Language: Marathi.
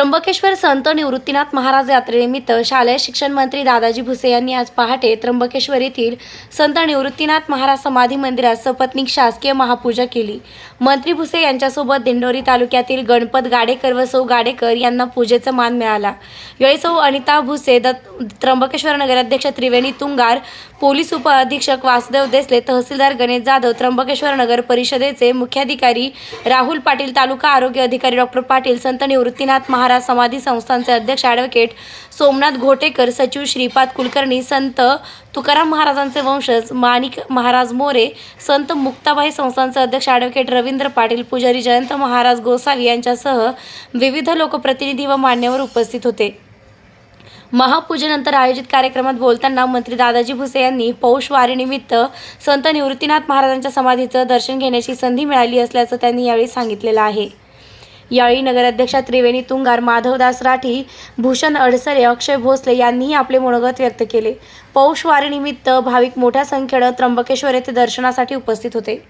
त्र्यंबकेश्वर संत निवृत्तीनाथ महाराज यात्रेनिमित्त शालेय शिक्षण मंत्री दादाजी भुसे यांनी आज पहाटे त्र्यंबकेश्वर येथील संत निवृत्तीनाथ महाराज समाधी मंदिरात सपत्नीक शासकीय महापूजा केली। मंत्री भुसे यांच्यासोबत दिंडोरी तालुक्यातील गणपत गाडेकर व सौ गाडेकर यांना पूजेचा मान मिळाला। यावेळी सौ अनिता भुसे, त्र्यंबकेश्वर नगराध्यक्ष त्रिवेणी तुंगार, पोलीस उपअधीक्षक वासुदेव देसले, तहसीलदार गणेश जाधव, त्र्यंबकेश्वर नगर परिषदेचे मुख्याधिकारी राहुल पाटील, तालुका आरोग्य अधिकारी डॉक्टर पाटील, संत निवृत्तीनाथ महाराज समाधी संस्थानचे अध्यक्ष ॲडव्होकेट सोमनाथ घोटेकर, सचिव श्रीपाद कुलकर्णी, संत तुकाराम महाराजांचे वंशज माणिक महाराज मोरे, संत मुक्ताबाई संस्थानचे अध्यक्ष ॲडव्होकेट रवींद्र पाटील, पुजारी जयंत महाराज गोसावी यांच्यासह विविध लोकप्रतिनिधी व मान्यवर उपस्थित होते। महापूजेनंतर आयोजित कार्यक्रमात बोलताना मंत्री दादाजी भुसे यांनी पौष वारीनिमित्त संत निवृत्तीनाथ महाराजांच्या समाधीचं दर्शन घेण्याची संधी मिळाली असल्याचं त्यांनी यावेळी सांगितलेलं आहे। यावेळी नगराध्यक्ष त्रिवेणी तुंगार, माधवदास राठी, भूषण अडसरे, अक्षय भोसले यांनीही आपले मनोगत व्यक्त केले। पौष वारीनिमित्त भाविक मोठ्या संख्येने त्र्यंबकेश्वर येथे दर्शनासाठी उपस्थित होते।